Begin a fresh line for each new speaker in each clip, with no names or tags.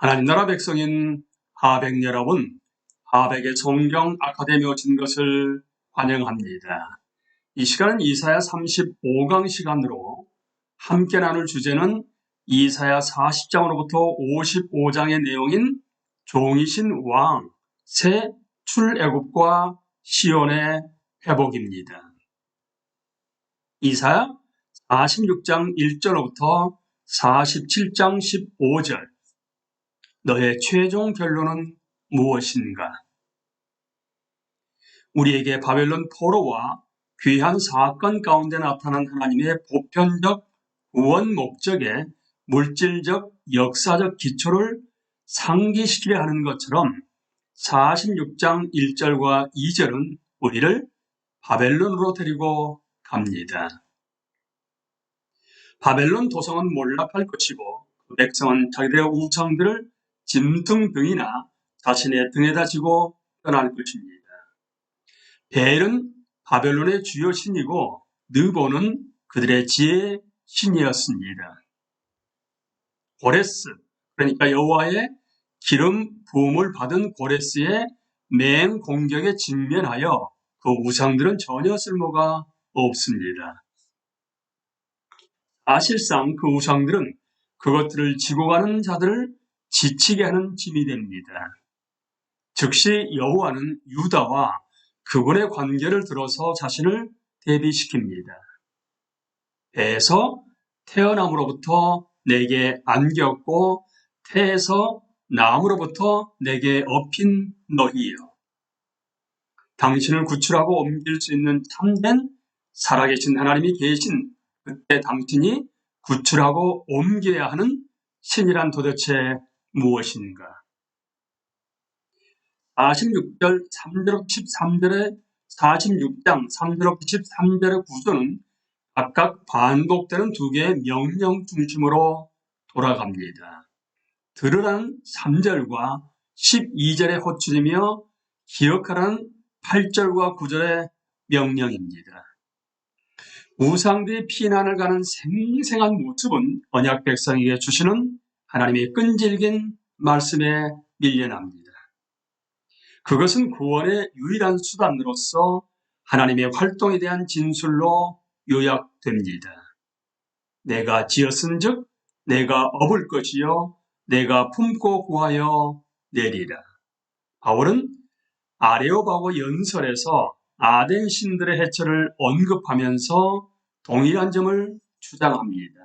하나님 나라 백성인 하백 여러분, 하백의 성경 아카데미에 오신 것을 환영합니다. 이 시간은 이사야 35강 시간으로 함께 나눌 주제는 이사야 40장으로부터 55장의 내용인 종이신 왕, 새 출애굽과 시온의 회복입니다. 이사야 46장 1절로부터 47장 15절, 너의 최종 결론은 무엇인가? 우리에게 바벨론 포로와 귀한 사건 가운데 나타난 하나님의 보편적 구원 목적의 물질적 역사적 기초를 상기시키려 하는 것처럼 46장 1절과 2절은 우리를 바벨론으로 데리고 갑니다. 바벨론 도성은 몰락할 것이고 그 백성은 자기들의 우상들을 짐승등이나 자신의 등에다 지고 떠날 것입니다. 벨은 바벨론의 주요 신이고 느보는 그들의 지혜의 신이었습니다. 고레스, 그러니까 여호와의 기름 부음을 받은 고레스의 맹공격에 직면하여 그 우상들은 전혀 쓸모가 없습니다. 사실상 그 우상들은 그것들을 지고 가는 자들을 지치게 하는 짐이 됩니다. 즉시 여호와는 유다와 그분의 관계를 들어서 자신을 대비시킵니다. 배에서 태어남으로부터 내게 안겼고 태에서 남으로부터 내게 업힌 너희여. 당신을 구출하고 옮길 수 있는 참된 살아계신 하나님이 계신 그때 당신이 구출하고 옮겨야 하는 신이란 도대체 무엇인가? 46절 3절부터 13절의 46장 3절부터 13절의 구조는 각각 반복되는 두 개의 명령 중심으로 돌아갑니다. 들으라는 3절과 12절의 호출이며 기억하라는 8절과 9절의 명령입니다. 우상들이 피난을 가는 생생한 모습은 언약 백성에게 주시는 하나님의 끈질긴 말씀에 밀려납니다. 그것은 구원의 유일한 수단으로서 하나님의 활동에 대한 진술로 요약됩니다. 내가 지었은즉 내가 업을 것이요 내가 품고 구하여 내리라. 바울은 아레오바고 연설에서 아덴 신들의 해체를 언급하면서 동일한 점을 주장합니다.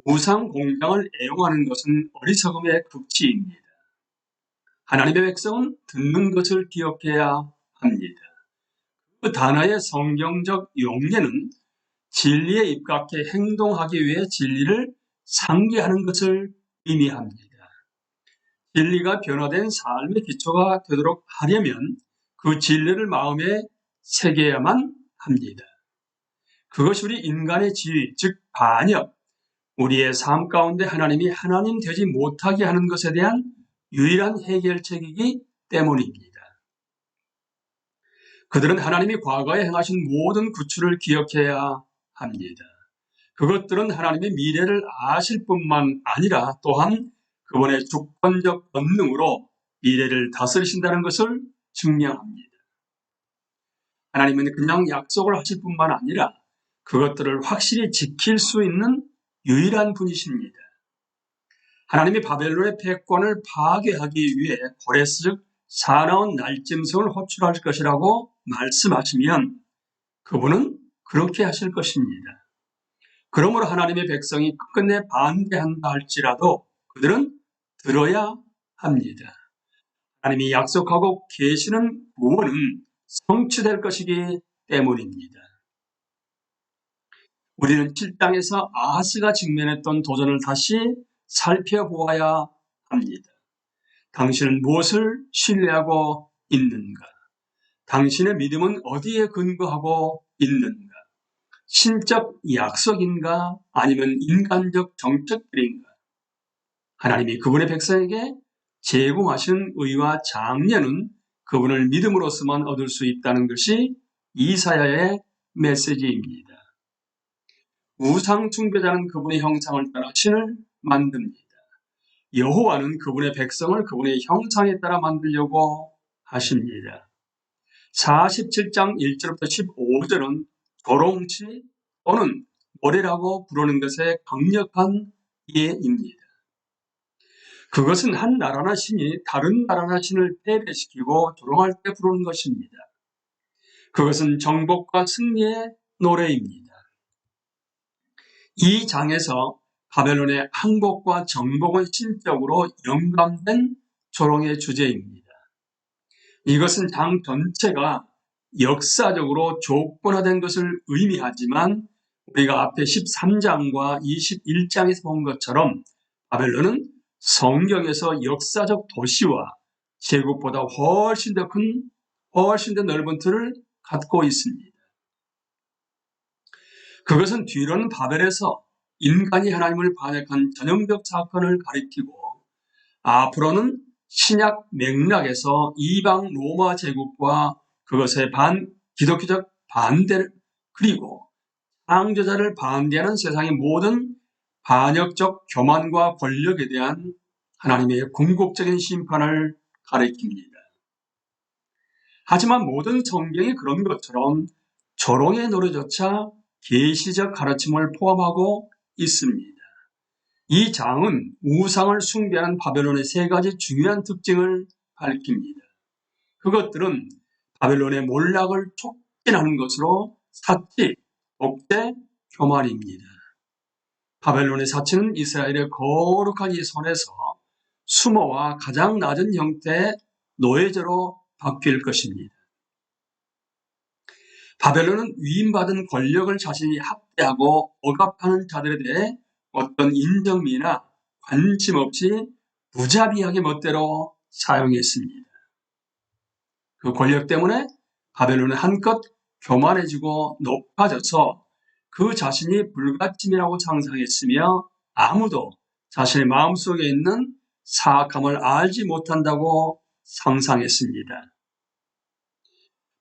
우상 공장을 애용하는 것은 어리석음의 극치입니다. 하나님의 백성은 듣는 것을 기억해야 합니다. 그 단어의 성경적 용례는 진리에 입각해 행동하기 위해 진리를 상기하는 것을 의미합니다. 진리가 변화된 삶의 기초가 되도록 하려면 그 진리를 마음에 새겨야만 합니다. 그것이 우리 인간의 지위, 즉 반역, 우리의 삶 가운데 하나님이 하나님 되지 못하게 하는 것에 대한 유일한 해결책이기 때문입니다. 그들은 하나님이 과거에 행하신 모든 구출을 기억해야 합니다. 그것들은 하나님의 미래를 아실 뿐만 아니라 또한 그분의 주권적 권능으로 미래를 다스리신다는 것을 증명합니다. 하나님은 그냥 약속을 하실 뿐만 아니라 그것들을 확실히 지킬 수 있는 유일한 분이십니다. 하나님이 바벨론의 패권을 파괴하기 위해 고레스 즉 사나운 날짐승을 호출할 것이라고 말씀하시면 그분은 그렇게 하실 것입니다. 그러므로 하나님의 백성이 끝끝내 반대한다 할지라도 그들은 들어야 합니다. 하나님이 약속하고 계시는 구원은 성취될 것이기 때문입니다. 우리는 7장에서 아하스가 직면했던 도전을 다시 살펴보아야 합니다. 당신은 무엇을 신뢰하고 있는가? 당신의 믿음은 어디에 근거하고 있는가? 신적 약속인가? 아니면 인간적 정책들인가? 하나님이 그분의 백성에게 제공하시는 의와 장려는 그분을 믿음으로서만 얻을 수 있다는 것이 이사야의 메시지입니다. 우상 숭배자는 그분의 형상을 따라 신을 만듭니다. 여호와는 그분의 백성을 그분의 형상에 따라 만들려고 하십니다. 47장 1절부터 15절은 조롱치 또는 모래라고 부르는 것의 강력한 예입니다. 그것은 한 나라나 신이 다른 나라나 신을 패배시키고 조롱할 때 부르는 것입니다. 그것은 정복과 승리의 노래입니다. 이 장에서 바벨론의 항복과 정복은 신적으로 연관된 조롱의 주제입니다. 이것은 장 전체가 역사적으로 조건화된 것을 의미하지만 우리가 앞에 13장과 21장에서 본 것처럼 바벨론은 성경에서 역사적 도시와 제국보다 훨씬 더 큰, 훨씬 더 넓은 틀을 갖고 있습니다. 그것은 뒤로는 바벨에서 인간이 하나님을 반역한 전형적 사건을 가리키고 앞으로는 신약 맥락에서 이방 로마 제국과 그것의 기독교적 반대를 그리고 창조자를 반대하는 세상의 모든 반역적 교만과 권력에 대한 하나님의 궁극적인 심판을 가리킵니다. 하지만 모든 성경이 그런 것처럼 조롱의 노래조차 계시적 가르침을 포함하고 있습니다. 이 장은 우상을 숭배하는 바벨론의 세 가지 중요한 특징을 밝힙니다. 그것들은 바벨론의 몰락을 촉진하는 것으로 사치, 독재, 교만입니다. 바벨론의 사치는 이스라엘의 거룩한 이 손에서 수모와 가장 낮은 형태의 노예제로 바뀔 것입니다. 바벨론은 위임받은 권력을 자신이 학대하고 억압하는 자들에 대해 어떤 인정미나 관심 없이 무자비하게 멋대로 사용했습니다. 그 권력 때문에 바벨론은 한껏 교만해지고 높아져서 그 자신이 불가침이라고 상상했으며 아무도 자신의 마음속에 있는 사악함을 알지 못한다고 상상했습니다.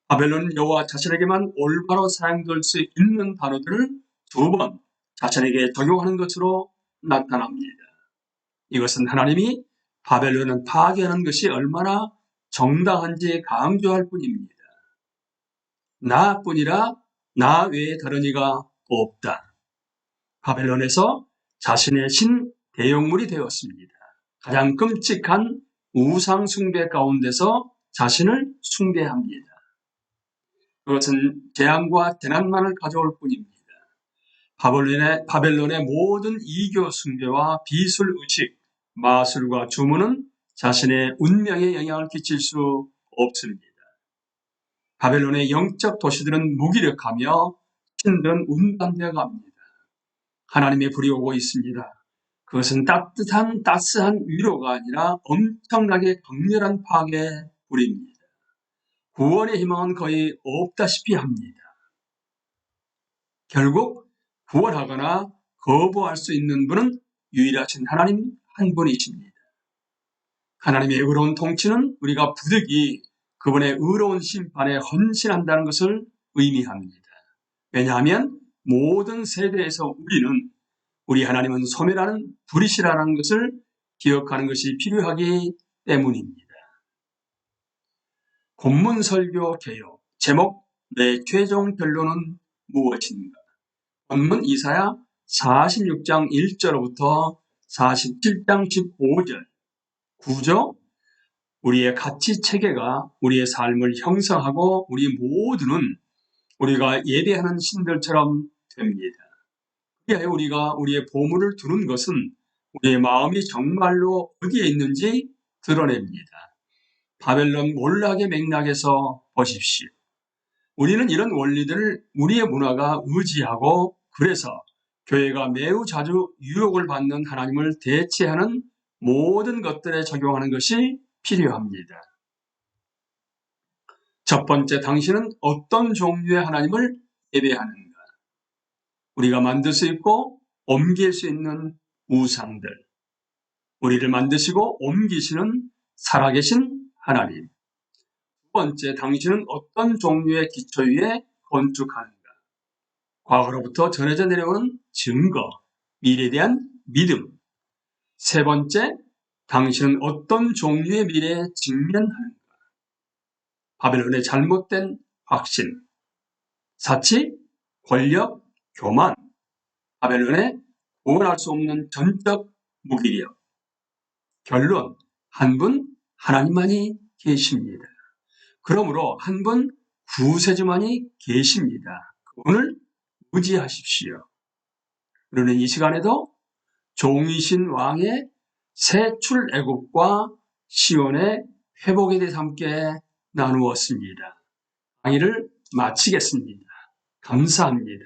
바벨론은 여호와 자신에게만 올바로 사용될 수 있는 단어들을 두 번 자신에게 적용하는 것으로 나타납니다. 이것은 하나님이 바벨론을 파괴하는 것이 얼마나 정당한지 강조할 뿐입니다. 나뿐이라 나 외에 다른 이가 없다. 바벨론에서 자신의 신 대용물이 되었습니다. 가장 끔찍한 우상 숭배 가운데서 자신을 숭배합니다. 그것은 재앙과 재난만을 가져올 뿐입니다. 바벨론의 모든 이교 숭배와 비술 의식, 마술과 주문은 자신의 운명에 영향을 끼칠 수 없습니다. 바벨론의 영적 도시들은 무기력하며 신들은 운반되어 갑니다. 하나님의 불이 오고 있습니다. 그것은 따스한 위로가 아니라 엄청나게 강렬한 파괴의 불입니다. 구원의 희망은 거의 없다시피 합니다. 결국 구원하거나 거부할 수 있는 분은 유일하신 하나님 한 분이십니다. 하나님의 의로운 통치는 우리가 부득이 그분의 의로운 심판에 헌신한다는 것을 의미합니다. 왜냐하면 모든 세대에서 우리 하나님은 소멸하는 불이시라는 것을 기억하는 것이 필요하기 때문입니다. 본문 설교 개요. 제목, 내 최종 결론은 무엇인가? 본문 이사야 46장 1절부터 47장 15절. 구조, 우리의 가치 체계가 우리의 삶을 형성하고 우리 모두는 우리가 예배하는 신들처럼 됩니다. 그리하여 우리가 우리의 보물을 두는 것은 우리의 마음이 정말로 어디에 있는지 드러냅니다. 바벨론 몰락의 맥락에서 보십시오. 우리는 이런 원리들을 우리의 문화가 의지하고 그래서 교회가 매우 자주 유혹을 받는 하나님을 대체하는 모든 것들에 적용하는 것이 필요합니다. 첫 번째, 당신은 어떤 종류의 하나님을 예배하는가? 우리가 만들 수 있고 옮길 수 있는 우상들, 우리를 만드시고 옮기시는 살아계신 하나님. 두 번째, 당신은 어떤 종류의 기초 위에 건축하는가? 과거로부터 전해져 내려오는 증거, 미래에 대한 믿음. 세 번째, 당신은 어떤 종류의 미래에 직면하는가? 바벨론의 잘못된 확신, 사치, 권력, 교만, 바벨론의 구원할 수 없는 전적 무기력. 결론, 한 분 하나님만이 계십니다. 그러므로 한 분 구세주만이 계십니다. 그분을 의지하십시오. 우리는 이 시간에도 종이신 왕의 새 출애굽과 시온의 회복에 대해서 함께 나누었습니다. 강의를 마치겠습니다. 감사합니다.